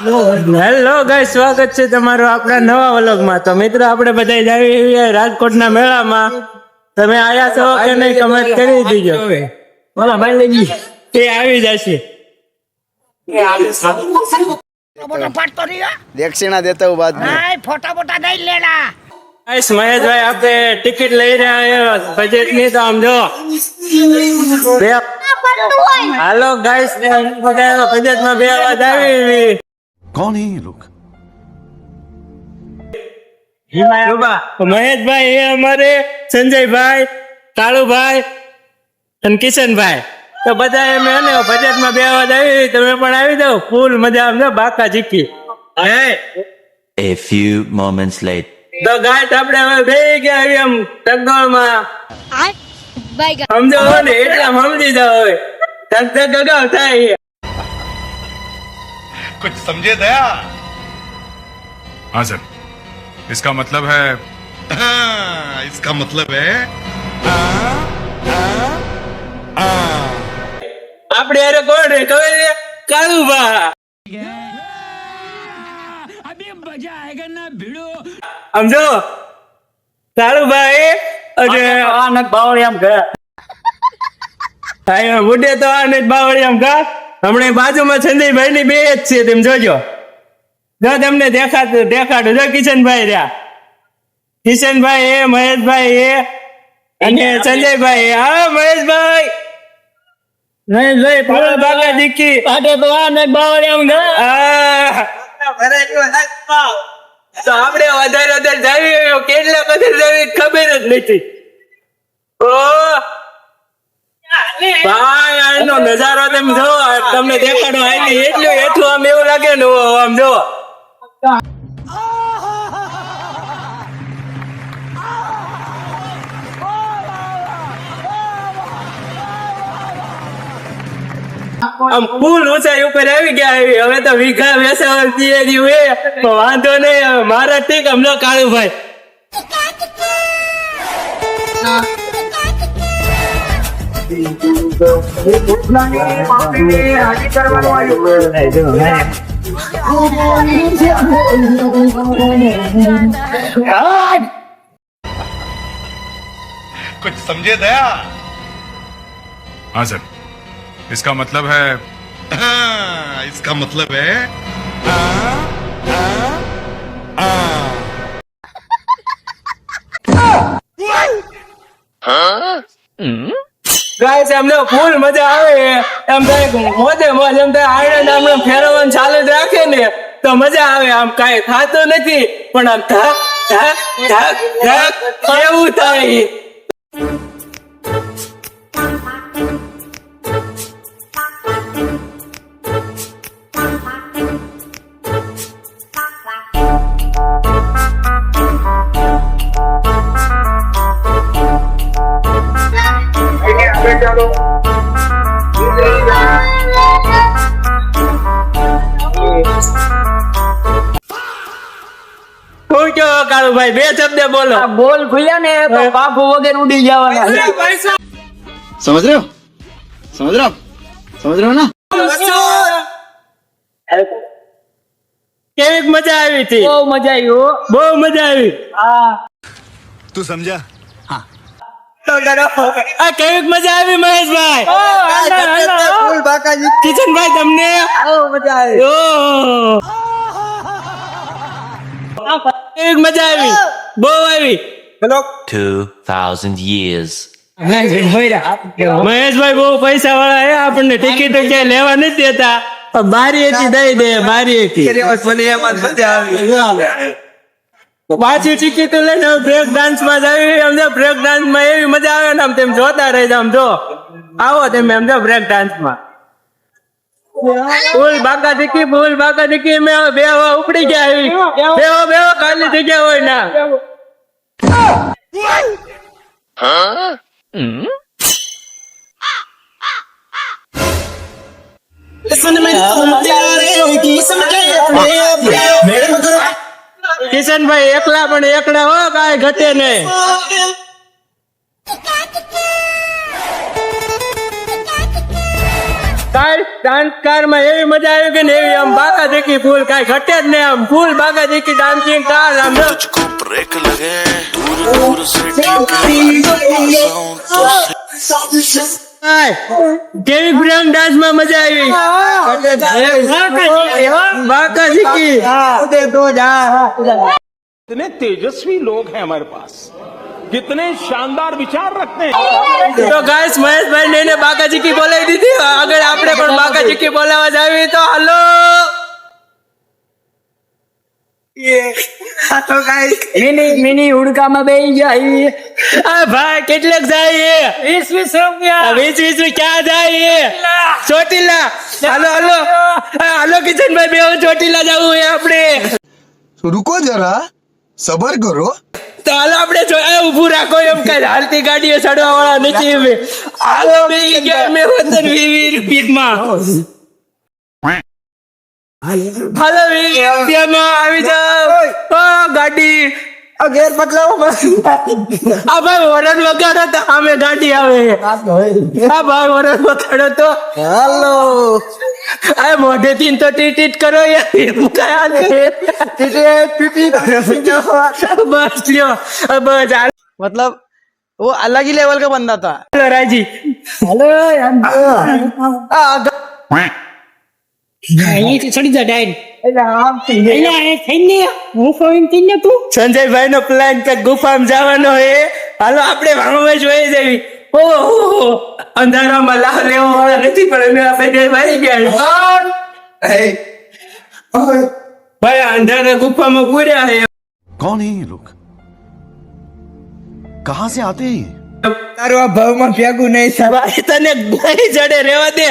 Hello guys, સ્વાગત છે તમારું આપણા નવા વ્લોગમાં. તો મિત્રો આપણે બધા જ આવી રહ્યા રાજકોટના મેળામાં. તમે આયા છો કે નહીં કમેન્ટ કરી દીજો. બોલા ભાઈ લઈ એ આવી જશે. दक्षिणा देता हूँ बाद में। फोटा फोटा नहीं लेना। ગાઈસ, મહેશભાઈ આપણે ટિકિટ લઈ રહ્યા બજેટ ની, તો આમ જો હાલો ગાઈસ, બજેટ માં 2 અવાજ આવી. कौन है ये लोग? મહેશભાઈ એ અમારે સંજયભાઈ, કાળુભાઈ અને કિશનભાઈ, તો બધા એમ બજેટ માં 2 અવાજ આવી. તમે પણ આવી જાઓ, ફૂલ મજા સમજો બાકા જીકી. A few moments later. તો ગાઈસ આપણે હવે બેહી ગયા આવી આમ ટગડોળ માં સમજો ને, એટલે આમ સમજી જાઓ હવે ધક ધક ગગાવ થાય. कुछ समझे दया? हाँ सर, इसका मतलब है इसका मतलब है આપણે અરે કોણ રે ખબર છે? કાળુભા. સમજો કાળુભાઈ અને આનંદ બાવળિયામ ગયા બુડે તો આનંદ બાવળિયામ ગા. હમણાં બાજુમાં સંજયભાઈ ની 2 જ છે, તેમ જોજો. જો તમને દેખાડું જો કિશનભાઈ રહ્યા, કિશનભાઈ એ, મહેશભાઈ એ અને સંજયભાઈ. હા મહેશભાઈ, મહેશભાઈ ફૂલ બાકા દીકી પાટે તો આનંદ બાવળિયામ ગા. તો આપણે વધારે જાવી કેટલા કદર જાવી ખબર જ નથી. ઓ ભાઈ આનો નજારો તમે જો, તમને દેખાડો એટલું આમ એવું લાગે ને આમ જો. આમ ફૂલ ઊંચાઈ ઉપર આવી ગયા. હવે તો વીઘા વેસાવતી વાંધો નહીં. મારા ઠીક હમણો કાળુભાઈ कुछ समझे दया? हाँ सर, इसका मतलब है इसका मतलब है ગાઈસ અમને ફૂલ મજા આવે. એમ થાય મોજે મોજ, એમ થાય આનંદ આમ ફેરવવાનું ચાલુ જ રાખે ને તો મજા આવે. આમ કાંઈ ખાતું નથી પણ આમ ધક ધક ધક ધક એવું થાય. શું કહો કાળુભાઈ, 2 શબ્દ બોલો. बोल खुलिया ने तो बापू वगैरह उड़ी जावाना। समझ रहे हो? समझ रहे हो? समझ रहे हो ना? કેવી મજા આવી હતી? बહુ મજા આવી હો, બહુ મજા આવી. तू समझा? આ કેવી મજા આવી મહેશભાઈ, फूल बाका जी। કિશનભાઈ તમને બહુ મજા આવી। કેવી મજા આવી? બહુ આવી. 2000 years. મહેશભાઈ બહુ પૈસા વાળા હે, આપણને ટિકિટ ક્યાંય લેવા નથી દેતા. બારી હતી દઈ દે, બારી હતી. પાછી ટિકિટ લઈને બ્રેક ડાન્સ માં જાવી. સમજો બ્રેક ડાન્સ માં એવી મજા આવે ને, આમ તેમ જોતા રહી જાવ. જો આવો તમે સમજો બ્રેક ડાન્સ માં. ફૂલ બાકા દીકી, ફૂલ બાકા દીકી. મેં 2 હવા ઉપડી ગયા આવી. બેહો ખાલી જગ્યા હોય ના. કિશનભાઈ એકલા પણ એકડા હો, કાંઈ ઘટે નહીં. કાલ ડાન્સ કારમાં એવી મજા આવી કે ને એવી આમ બાકા દેખી ફૂલ કાંઈ ઘટે જ નહીં આમ ફૂલ બાકા દેખી ડાન્સિંગ કાર આમ જો. तुझको ब्रेक लगे दूर दूर से હાય, કેવી પ્રેમ ડાન્સ માં મજા આવી બાકા દેખી. कितने तेजस्वी लोग हैं हमारे पास, कितने शानदार विचार रखते हैं. તો ગાઈસ મહેશભાઈ ને એને બાકાજીકી બોલાવી દીધી. આગળ આપણે પણ બાકાજીકી બોલાવવા જાવી તો હાલો. મિની હુડકામાં બેહી ગયા. આ ભાઈ કેટલાક જાય 20 રૂપિયા. 20 ક્યાં જાય ચોટીલા. હાલો હાલો હાલો કિશનભાઈ બે ચોટીલા જવું એ આપણે. रुको जरा सबर करो. તો હાલો આપણે ઉભું રાખો એમ કઈ હાલતી ગાડીઓ ચડવા વાળા નથી હવે. હાલો બે ગયા મેં વતન 20 રૂપિયામાં. હાલો 20 રૂપિયામાં આવી જાવ. ઓ ગાડી ઘેર બદલાવો. આ ભાઈ વરદ વગાડો તો સામે ગાડી આવે. આ ભાઈ વરદ વગાડો તો હાલો. આ મોઢેથી તો ટીટ કરો યાર. કયા ને બસ લ્યો બસ હાલો. मतलब वो अलग ही लेवल का बंदा था. રાજી સંજયભાઈ નો પ્લાન કે ગુફામાં જવાનો હે. હાલો આપણે ભાઈ જોઈ જવી. ઓહો અંધારામાં લાવ લેવો વાળા નથી પણ અમે આપણે ભાઈ ગયા ભાઈ અંધારા ગુફામાં પૂર્યા હે. कौन है ये लोग, कहां से आते हैं ये? તારું આ ભાવમાં ભેગું નહીં થાય. ભાઈ તને નહીં જડે રેવા દે.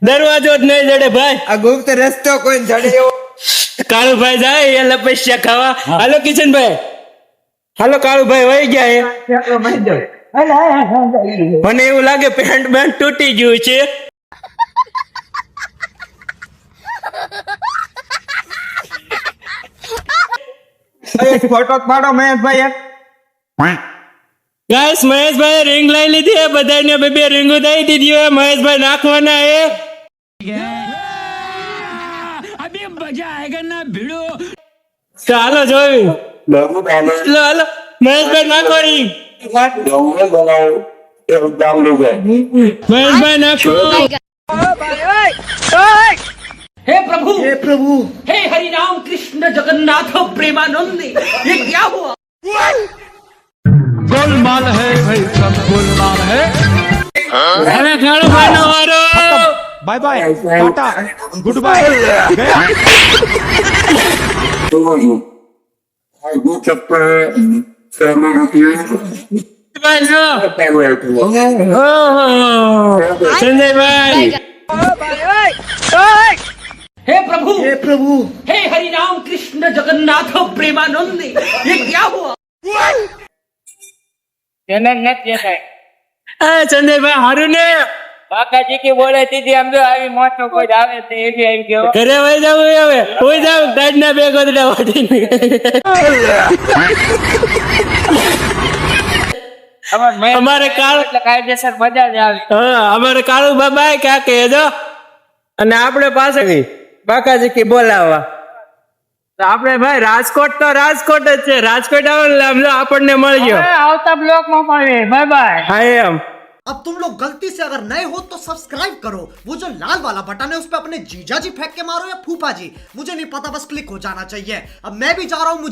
દરવાજો જ નહીં જડે ભાઈ. આ ગુપ્ત રસ્તો કોઈ જડે એવો. કાળુભાઈ જાય એ લપસ્યા ખાવા. હાલો કિશનભાઈ હાલો કાળુભાઈ વહી ગયા મને એવું લાગે પેન્ટ બેન્ટ તૂટી ગયું છે. ફોટો પાડો મહેશભાઈ. ગાઈસ મહેશભાઈ રિંગ લઈ લીધી હે. બધાને બે બે રિંગો દઈ દીધી હે. મહેશભાઈ નાખવાના હે. ચાલો જોઈ હાલો હાલો મહેશભાઈ નાખો રિંગ. મહેશભાઈ નાખો. हे प्रभु हे हरि राम कृष्ण जगन्नाथ प्रेमानंद ये क्या हुआ. હવે કાળુભાઈ નો વારો. Bye bye tata goodbye. Sanjaybhai हे प्रभु हे हरि राम कृष्ण जगन्नाथ प्रेमानंद ये क्या हुआ. સંજયભાઈ હારું ને કાકાજી की बोले दीदी हम तो આવી મોટો કોઈ આવે તો એ બી આવી ગયો. ઘરે વહી જવું હવે કોઈ જાવ ગાડના બે ગોદડા વાટીને. અમારે કાળુ એટલે કાયદેસર મજા જ આવે. હા અમારે કાળુ બાબા ક્યાં કહે જો. અને આપણે પાસે બાકાજી કી બોલાવવા તો આપણે ભાઈ રાજકોટ તો રાજકોટ જ છે. રાજકોટ આવે ને સમજો આપણને મળી ગયો. આવતા બ્લોક માં મળીએ. Bye bye. હા એમ. अब तुम लोग गलती से अगर नए हो तो सब्सक्राइब करो. वो जो लाल वाला बटन है उस पर अपने जीजा जी फेंक के मारो या फूफा जी, मुझे नहीं पता, बस क्लिक हो जाना चाहिए. अब मैं भी जा रहा हूँ.